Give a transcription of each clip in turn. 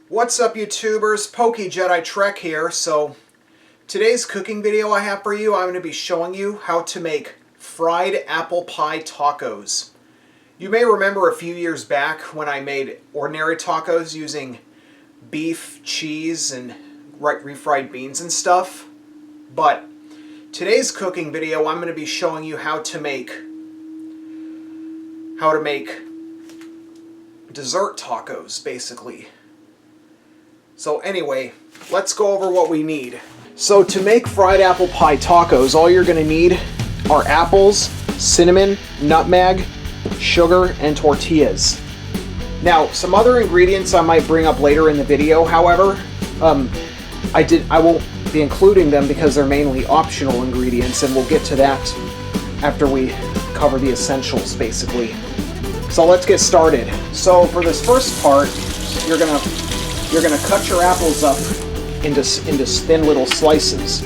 What's up, YouTubers? PokeJediTrek's here. So today's cooking video I have for you, I'm going to be showing you how to make fried apple pie tacos. You may remember a few years back when I made ordinary tacos using beef, cheese, and refried beans and stuff. But today's cooking video, I'm going to be showing you how to make dessert tacos, basically. So anyway, let's go over what we need. So to make fried apple pie tacos, all you're going to need are apples, cinnamon, nutmeg, sugar, and tortillas. Now, some other ingredients I might bring up later in the video, however, I won't be including them because they're mainly optional ingredients, and we'll get to that after we cover the essentials, basically. So let's get started. So for this first part, you're gonna cut your apples up into thin little slices.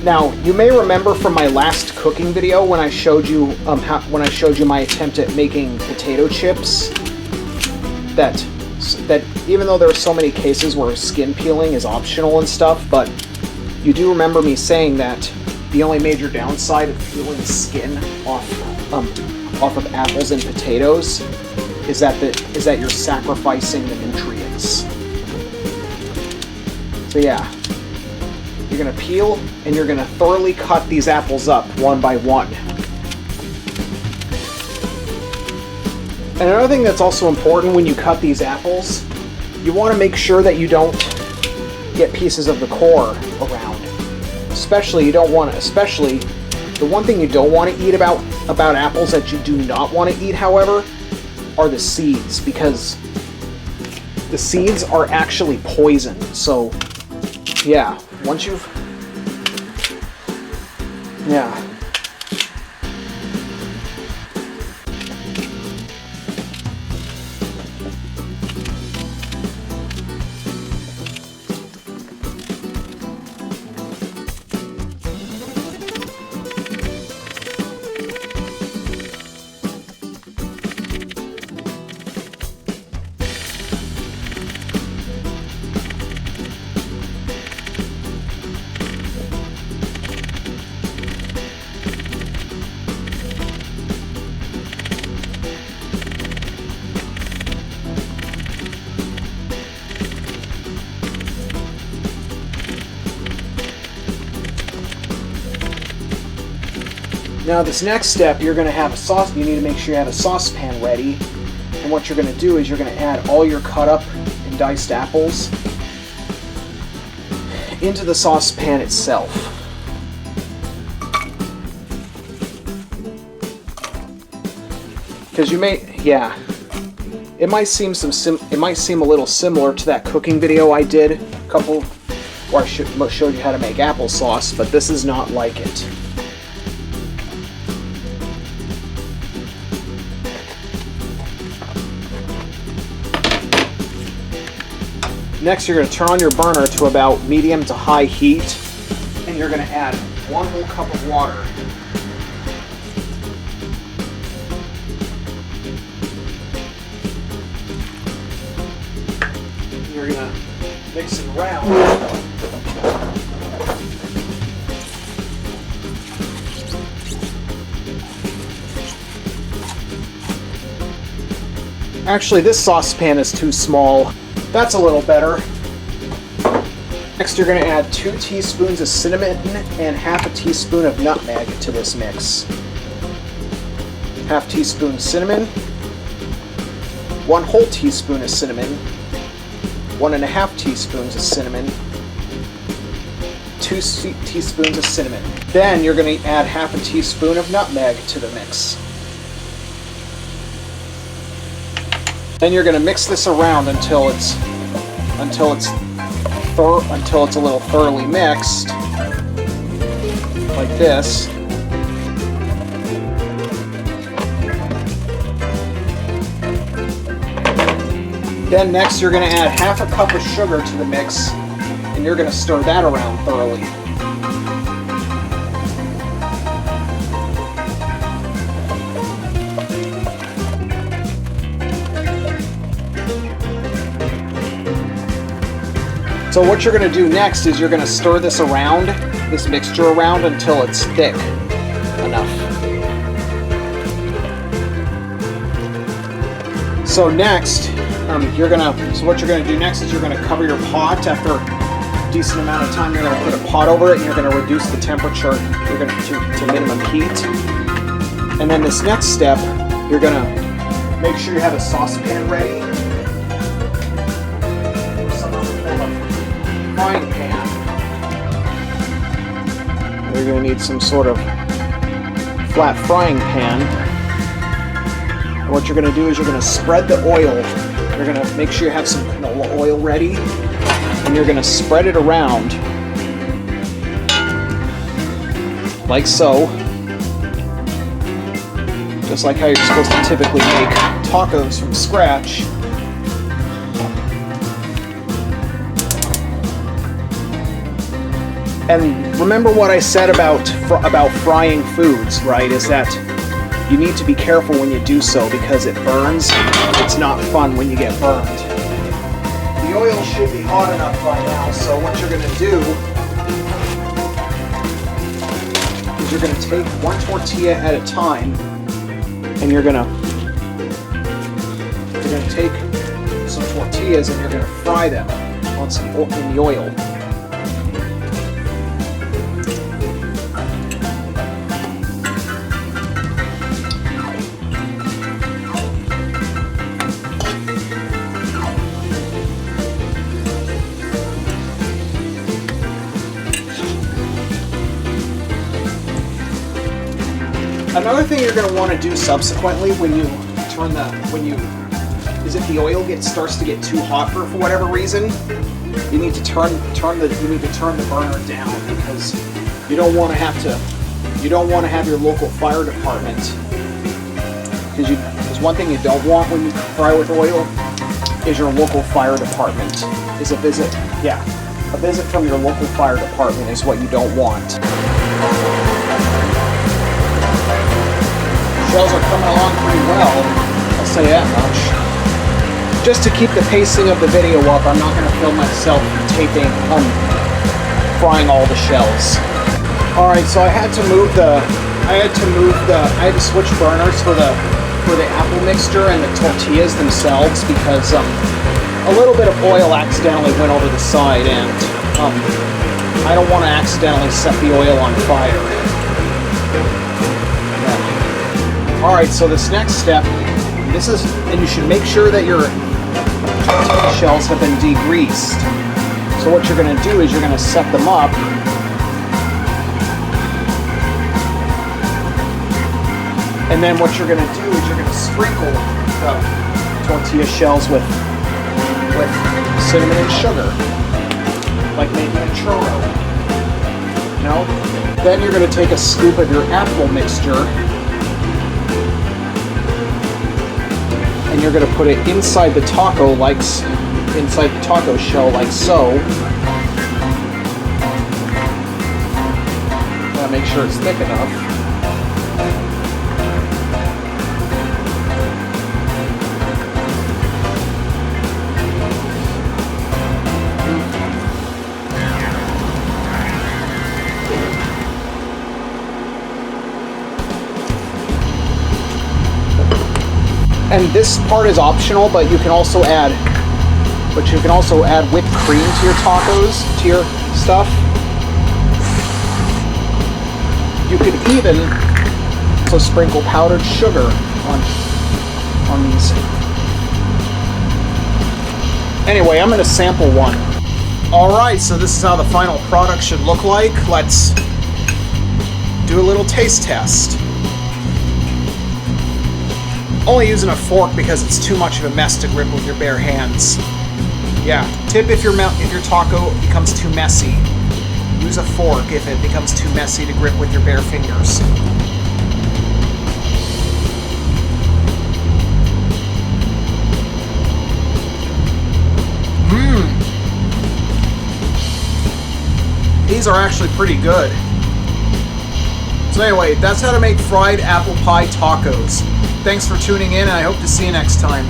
Now, you may remember from my last cooking video when I showed you my attempt at making potato chips that even though there are so many cases where skin peeling is optional and stuff, but you do remember me saying that the only major downside of peeling skin off of apples and potatoes is that you're sacrificing the nutrients. So yeah, you're gonna peel and you're gonna thoroughly cut these apples up one by one. And another thing that's also important when you cut these apples, you want to make sure that you don't get pieces of the core around. Especially the one thing you don't want to eat about apples that you do not want to eat, however, are the seeds, because the seeds are actually poison. So yeah, Now this next step, you're going to have you need to make sure you have a saucepan ready. And what you're going to do is you're going to add all your cut up and diced apples into the saucepan itself. Because it might seem a little similar to that cooking video I did where I showed you how to make applesauce, but this is not like it. Next, you're going to turn on your burner to about medium to high heat, and you're going to add 1 whole cup of water. You're going to mix it around. Actually, this saucepan is too small. That's a little better. Next, you're going to add 2 teaspoons of cinnamon and half a teaspoon of nutmeg to this mix. Half teaspoon cinnamon, 1 whole teaspoon of cinnamon, 1.5 teaspoons of cinnamon, 2 teaspoons of cinnamon. Then you're going to add half a teaspoon of nutmeg to the mix. Then you're going to mix this around until it's a little thoroughly mixed, like this. Then next you're going to add half a cup of sugar to the mix, and you're going to stir that around thoroughly. So what you're going to do next is you're going to stir this around, this mixture around, until it's thick enough. So next, so what you're going to do next is you're going to cover your pot. After a decent amount of time, you're going to put a pot over it, and you're going to reduce the temperature to minimum heat. And then this next step, you're going to make sure you have a saucepan ready. Frying pan. You're going to need some sort of flat frying pan. And what you're going to do is you're going to spread the oil. You're going to make sure you have some canola oil ready, and you're going to spread it around like so, just like how you're supposed to typically make tacos from scratch. And remember what I said about frying foods, right? Is that you need to be careful when you do so because it burns. It's not fun when you get burned. The oil should be hot enough by now, so what you're going to do is you're going to take one tortilla at a time, and you're going to take some tortillas and you're going to fry them in the oil. Another thing you're going to want to do subsequently when the oil starts to get too hot for whatever reason, you need to turn the burner down, because you don't want to have your local fire department, because one thing you don't want when you fry with oil is your local fire department is a visit from your local fire department is what you don't want. Shells are coming along pretty well, I'll say that much. Just to keep the pacing of the video up, I'm not going to film myself frying all the shells. Alright, so I had to switch burners for the apple mixture and the tortillas themselves, because a little bit of oil accidentally went over the side, and I don't want to accidentally set the oil on fire. Alright, so this next step, and you should make sure that your tortilla shells have been degreased. So what you're going to do is you're going to set them up, and then what you're going to do is you're going to sprinkle the tortilla shells with cinnamon and sugar, like making a churro. Then you're going to take a scoop of your apple mixture, and you're going to put it inside the taco shell like so. Gotta make sure it's thick enough. And this part is optional, but you can also add whipped cream to your tacos, to your stuff. You could even also sprinkle powdered sugar on these. Anyway, I'm going to sample one. Alright, so this is how the final product should look like. Let's do a little taste test. Only using a fork because it's too much of a mess to grip with your bare hands. Yeah, tip if your taco becomes too messy. Use a fork if it becomes too messy to grip with your bare fingers. These are actually pretty good. So anyway, that's how to make fried apple pie tacos. Thanks for tuning in, and I hope to see you next time.